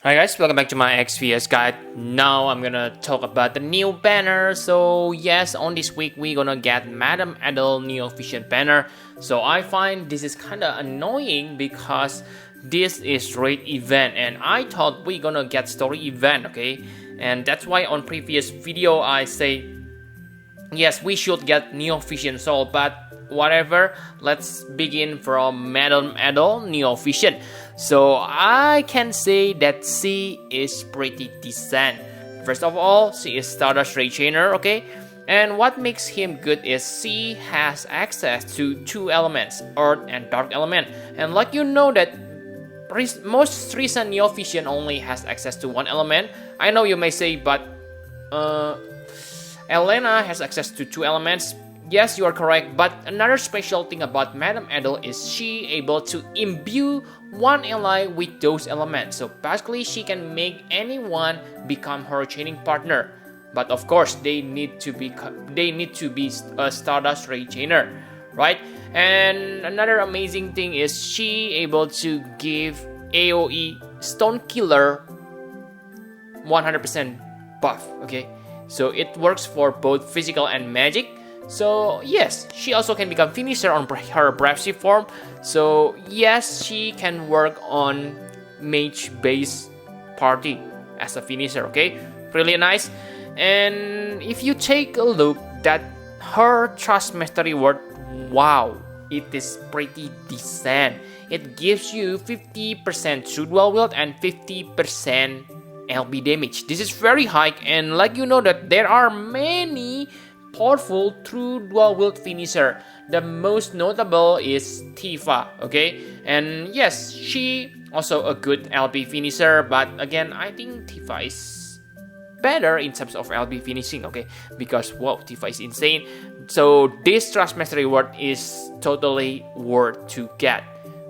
Hi guys, welcome back to my XPS guide. Now I'm gonna talk about the new banner. So yes, on this week we're gonna get Madam Edel new efficient banner. So I find this is kinda annoying because this is raid event and I thought we're gonna get story event, okay? And that's why on previous video I say yes, we should get new efficient soul, but whatever, let's begin from Madam Edel new efficient. So I can say that she is pretty decent. First of all, she is Stardust Ray Chainer, okay? And what makes him good is she has access to two elements, Earth and Dark element. And like you know that most recent Neo Vision only has access to one element. I know you may say, but Elena has access to two elements. Yes, you are correct, but another special thing about Madam Edel is she able to imbue one ally with those elements. So basically, she can make anyone become her chaining partner. But of course, they need to be a Stardust Ray Chainer, right? And another amazing thing is she able to give AOE Stone Killer 100% buff. Okay, so it works for both physical and magic. So yes, she also can become finisher on her Brave form. So yes, she can work on Mage base party as a finisher, okay? Really nice. And if you take a look that her Trust Mastery word, wow, it is pretty decent. It gives you 50% true dual wield and 50% LB damage. This is very high, and like you know that there are many powerful true dual wield finisher. The most notable is Tifa, okay? And yes, she also a good LB finisher, but again, I think Tifa is better in terms of LB finishing, okay? Because wow, Tifa is insane. So this Trust Mastery word is totally worth to get.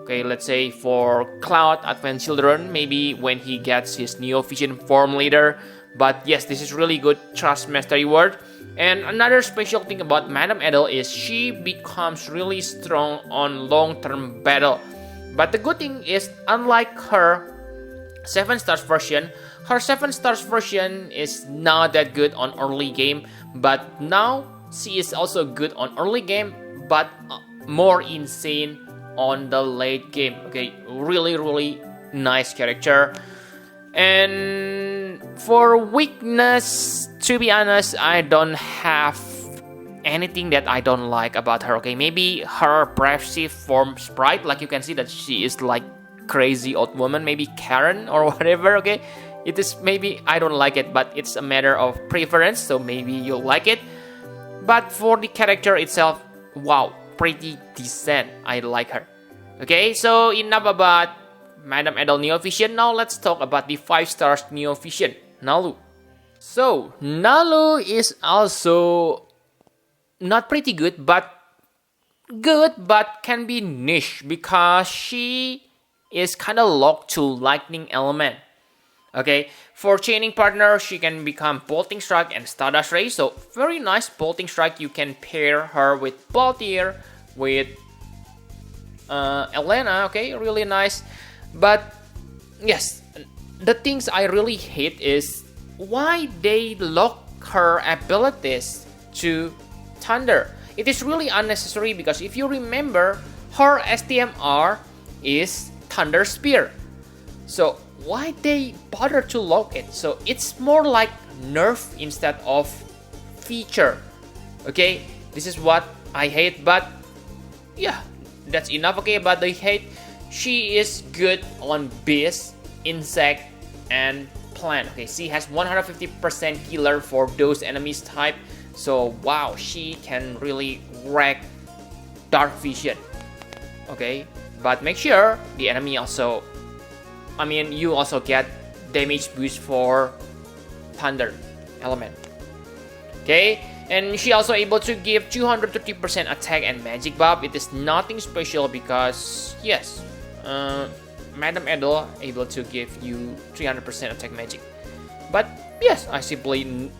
Okay, let's say for Cloud Advanced Children, maybe when he gets his Neo Vision form later. But yes, this is really good Trust Mastery word. And another special thing about Madam Edel is she becomes really strong on long-term battle. But the good thing is, unlike her 7 stars version, her 7 stars version is not that good on early game. But now she is also good on early game, but more insane on the late game. Okay, really nice character. And for weakness, to be honest, I don't have anything that I don't like about her. Okay, maybe her Brave form sprite, like you can see that she is like crazy old woman, maybe Karen or whatever. Okay, it is maybe I don't like it, but it's a matter of preference. So maybe you'll like it. But for the character itself, wow, pretty decent. I like her. Okay, so enough about Madam Edel Neo Vision. Now let's talk about the 5 stars Neo Vision, Nalu. So Nalu is also not pretty good, but can be niche because she is kind of locked to lightning element. Okay, for chaining partner, she can become Bolting Strike and Stardust Ray. So very nice Bolting Strike. You can pair her with Baltier, with Elena. Okay, really nice. But yes, the things I really hate is why they lock her abilities to Thunder. It is really unnecessary because if you remember, her STMR is Thunder Spear. So why they bother to lock it? So it's more like nerf instead of feature. Okay, this is what I hate, but yeah, that's enough. Okay, about the hate. She is good on beast, insect, and plant. Okay, she has 150% killer for those enemies type. So wow, she can really wreck Dark Vision. Okay, but make sure the enemy also, you also get damage boost for Thunder element. Okay, and she also able to give 230% attack and magic buff. It is nothing special because yes, Madam Edel able to give you 300% attack magic. But yes, I simply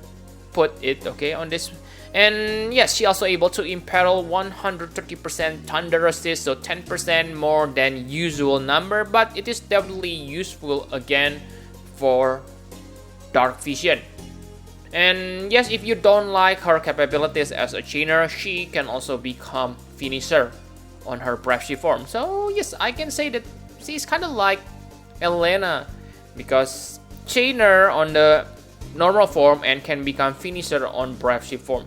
put it okay on this. And yes, she also able to imperil 130% thunder resist, so 10% more than usual number, but it is definitely useful again for dark vision. And yes, if you don't like her capabilities as a chainer, she can also become finisher on her Brave form. So yes, I can say that she's kind of like Elena, because chainer on the normal form and can become finisher on Brave form.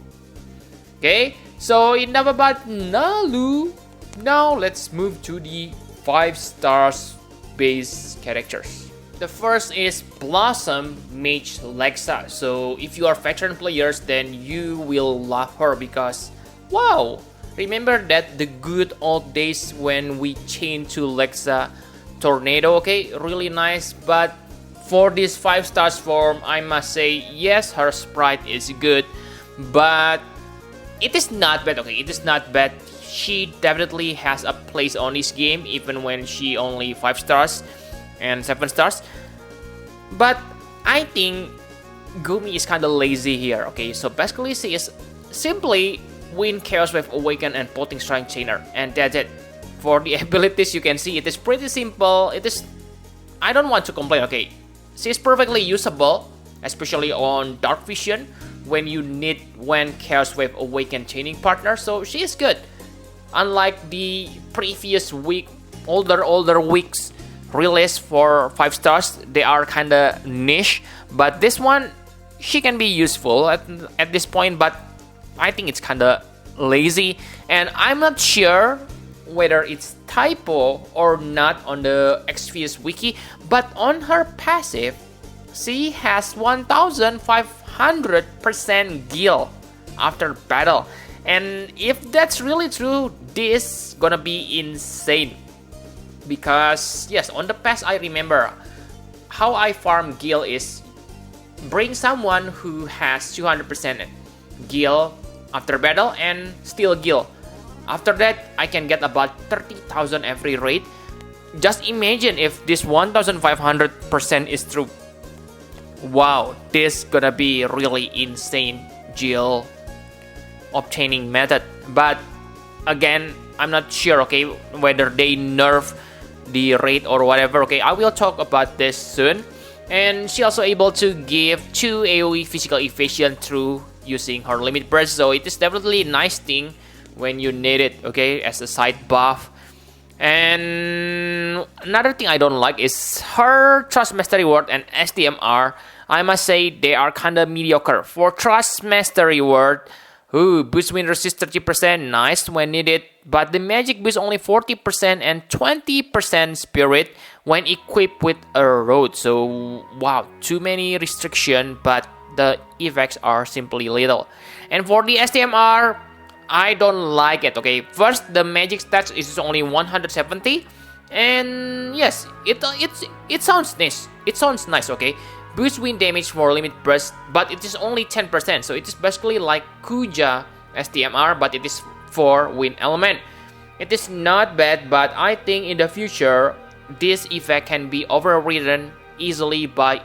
Okay, so enough about Nalu. Now let's move to the 5 stars base characters. The first is Blossom Mage Lexa. So if you are veteran players, then you will love her because wow, remember that the good old days when we changed to Lexa Tornado, okay, really nice. But for this 5 stars form, I must say yes, her sprite is good, but it is not bad, okay, it is not bad. She definitely has a place on this game even when she only 5 stars and 7 stars. But I think Gumi is kind of lazy here, okay? So basically she is simply win Chaos Wave Awaken and Potting Strike Chainer, and that's it. For the abilities, you can see it is pretty simple. It is, I don't want to complain, okay? She's perfectly usable, especially on Dark Vision when you need when Chaos Wave Awaken chaining partner, so she is good. Unlike the previous week, older weeks release for 5 stars, they are kinda niche, but this one, she can be useful at this point, but I think it's kinda lazy, and I'm not sure whether it's typo or not on the Xvius wiki, but on her passive, she has 1500% gil after battle. And if that's really true, this gonna be insane. Because yes, on the past I remember how I farm gil is bring someone who has 200% gil after battle and steal gil. After that, I can get about 30,000 every raid. Just imagine if this 1500% is true. Wow, this gonna be really insane gil obtaining method. But again, I'm not sure, okay, whether they nerf the rate or whatever, okay. I will talk about this soon. And she also able to give 2 AoE physical evasion through using her limit burst, so it is definitely a nice thing when you need it, okay, as a side buff. And another thing I don't like is her Trust Mastery Word and SDMR. I must say they are kinda mediocre. For Trust Mastery Word, boost win resist 30%, nice when needed, but the magic boost only 40% and 20% spirit when equipped with a road. So wow, too many restriction, but the effects are simply little. And for the STMR, I don't like it, okay. First, the magic stats is only 170, and yes, it sounds nice. It sounds nice, okay. Boost win damage for limit burst, but it is only 10%, so it is basically like Kuja STMR, but it is for wind element. It is not bad, but I think in the future this effect can be overridden easily by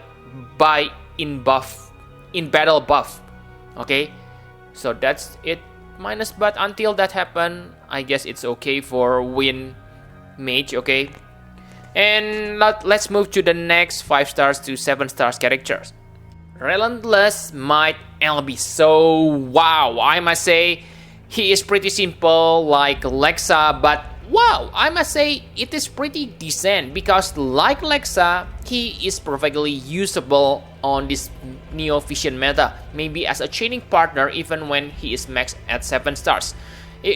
in battle buff. Okay, so that's it. Minus, but until that happen, I guess it's okay for wind mage. Okay. And let's move to the next 5 stars to 7 stars characters. Relentless Might Elbis. So wow, I must say he is pretty simple like Lexa, but wow, I must say it is pretty decent because like Lexa, he is perfectly usable on this Neo Vision meta, maybe as a chaining partner even when he is maxed at 7 stars.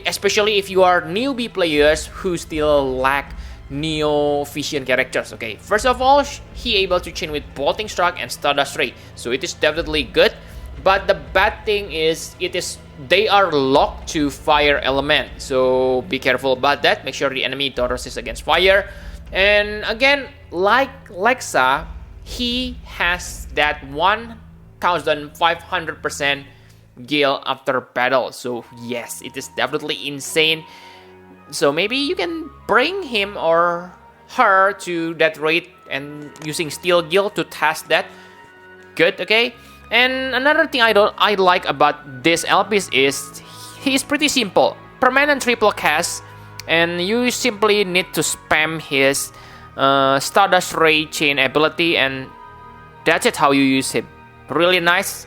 Especially if you are newbie players who still lack Neo Vision characters. Okay, first of all, he able to chain with Bolting Strike and Stardust Ray, so it is definitely good. But the bad thing is they are locked to fire element, so be careful about that. Make sure the enemy don't resist against fire. And again, like Lexa, he has that 1500% gil after battle, so yes, it is definitely insane. So maybe you can bring him or her to that rate and using Steel Gil to test that. Good, okay? And another thing I like about this Elbis is he's pretty simple. Permanent triple cast, and you simply need to spam his Stardust Ray chain ability, and that's it how you use him. Really nice.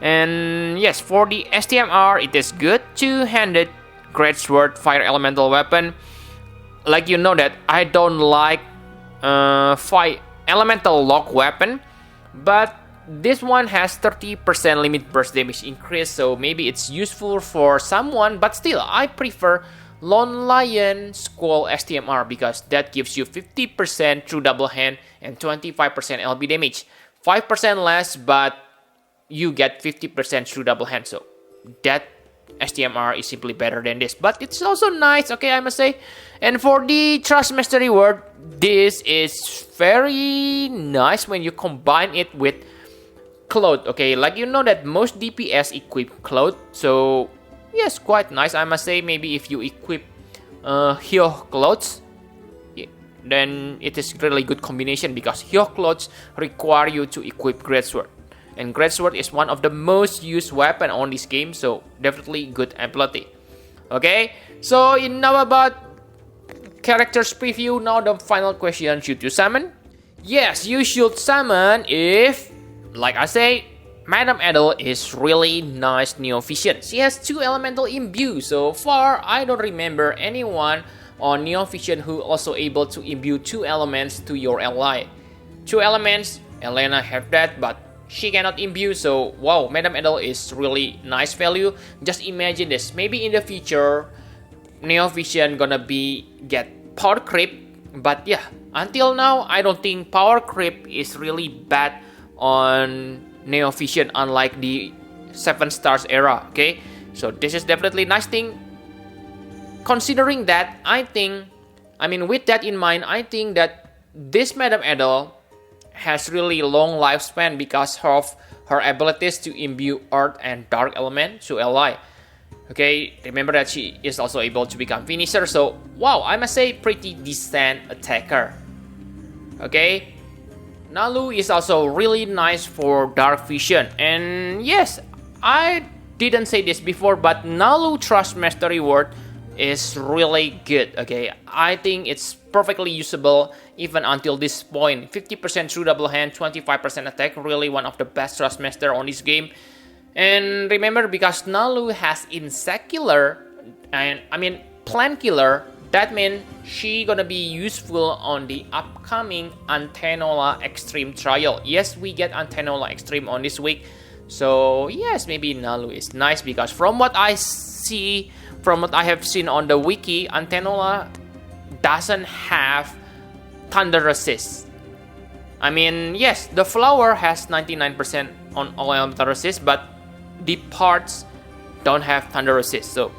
And yes, for the STMR, it is good two-handed greatsword fire elemental weapon. Like you know that I don't like fire elemental lock weapon, but this one has 30% limit burst damage increase, so maybe it's useful for someone, but still I prefer Lone Lion Skull STMR because that gives you 50% true double hand and 25% LB damage. 5% less, but you get 50% true double hand, so that STMR is simply better than this, but it's also nice, okay, I must say. And for the Trust Mastery Word, this is very nice when you combine it with Cloth, okay, like you know that most DPS equip Cloth, so yes, quite nice, I must say. Maybe if you equip Hyo Clothes, then it is really good combination because Hyo Clothes require you to equip Greatsword. And Greatsword is one of the most used weapon on this game, so definitely good ability. Okay, so now about characters preview. Now the final question, should you summon? Yes, you should summon if, like I say, Madame Edel is really nice Neo Vision. She has 2 elemental imbue. So far, I don't remember anyone on Neo Vision who also able to imbue 2 elements to your ally. 2 elements, Elena have that, but she cannot imbue, so wow, Madame Edel is really nice value. Just imagine this, maybe in the future Neo Vision gonna get power creep, but yeah, until now I don't think power creep is really bad on Neo Vision, unlike the 7 stars era. Okay, so this is definitely nice thing. Considering that, with that in mind, I think that this Madame Edel has really long lifespan because of her abilities to imbue earth and dark element to ally. Okay, remember that she is also able to become finisher, so wow, I must say pretty decent attacker. Okay, Nalu is also really nice for dark vision, and yes, I didn't say this before, but Nalu Trust Mastery Word is really good. Okay, I think it's perfectly usable even until this point. 50% true double hand, 25% attack, really one of the best Trust Master on this game. And remember, because Nalu has Insect Killer and Plant Killer, that means she gonna be useful on the upcoming Antenola Extreme trial. Yes, we get Antenola Extreme on this week, so yes, maybe Nalu is nice because from what I see, from what I have seen on the wiki, Antenola doesn't have thunder resist. Yes, the flower has 99% on all elemental resist, but the parts don't have thunder resist. So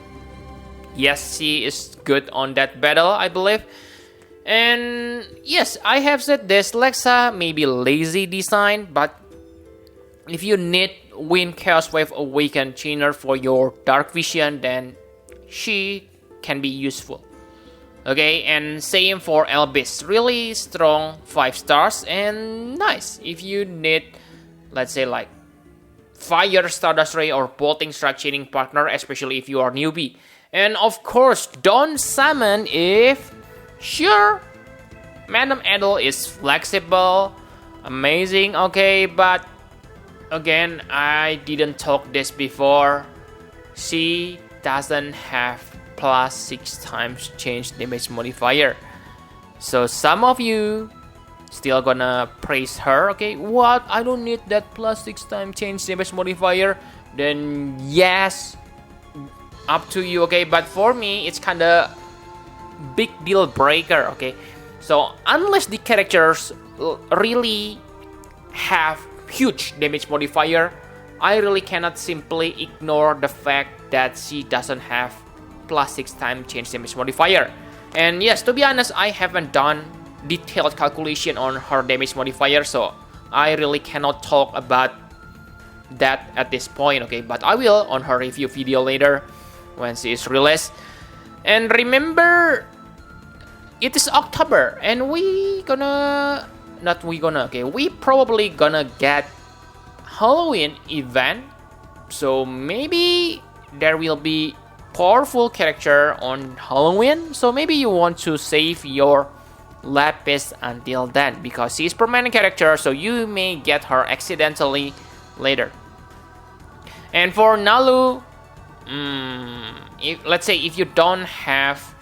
yes, she is good on that battle, I believe. And yes, I have said this, Lexa may be lazy design, but if you need Wind Chaos Wave Awaken Chainer for your dark vision, then she can be useful. Okay, and same for Elbis, really strong 5 stars and nice if you need, let's say, like Fire Stardust Ray or Bolting Strike Chaining partner, especially if you are newbie. And of course, don't summon if, sure, Madame Edel is flexible, amazing, okay, but again, I didn't talk this before, she doesn't have plus 6 times change damage modifier. So some of you still gonna praise her, okay, what, I don't need that plus 6 times change damage modifier. Then yes, up to you, okay, but for me it's kinda big deal breaker, okay. So unless the characters really have huge damage modifier, I really cannot simply ignore the fact that she doesn't have plus 6 times change damage modifier. And yes, to be honest, I haven't done detailed calculation on her damage modifier, so I really cannot talk about that at this point, okay, but I will on her review video later when she is released. And remember, it is October and we probably gonna get Halloween event, so maybe there will be powerful character on Halloween, so maybe you want to save your Lapis until then, because she's permanent character, so you may get her accidentally later. And for Nalu, let's say if you don't have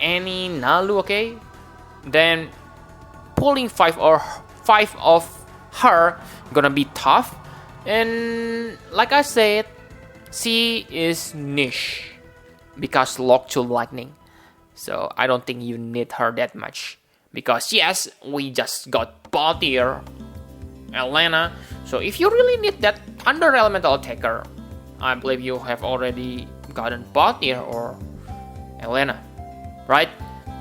any Nalu, okay, then pulling 5 of her gonna be tough. And like I said, she is niche because locked to lightning, so I don't think you need her that much. Because yes, we just got bot tier Elena, so if you really need that under elemental attacker, I believe you have already gotten bot tier or Elena, right?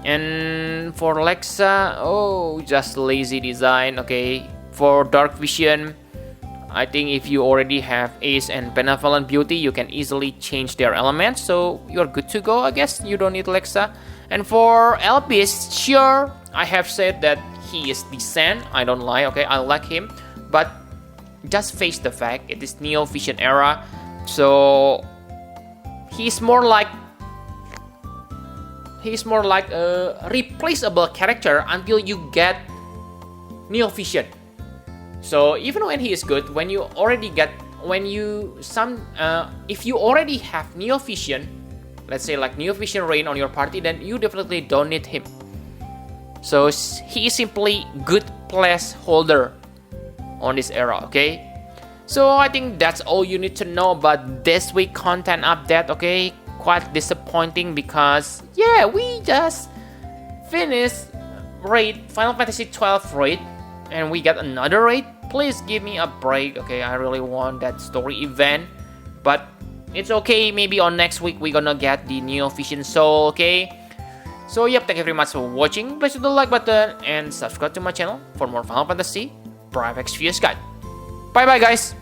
And for Lexa, oh, just lazy design, okay. For Dark Vision, I think if you already have Ace and Benevolent Beauty, you can easily change their elements, so you're good to go, I guess. You don't need Lexa. And for Elbis, sure, I have said that he is decent, I don't lie, okay, I like him, but just face the fact, it is Neo Vision era, so he's more like a replaceable character until you get Neo Vision. So even when he is good, if you already have Neo Vision, let's say like Neo Vision Rain on your party, then you definitely don't need him. So he is simply good placeholder on this era, okay? So I think that's all you need to know about this week content update, okay? Quite disappointing because yeah, we just finished raid, Final Fantasy 12 raid, and we got another raid. Please give me a break, okay? I really want that story event, but it's okay. Maybe on next week we're gonna get the Neo Vision Soul, okay? So yep, thank you very much for watching. Please hit the like button and subscribe to my channel for more Final Fantasy Private Exvius Guide. Bye bye guys!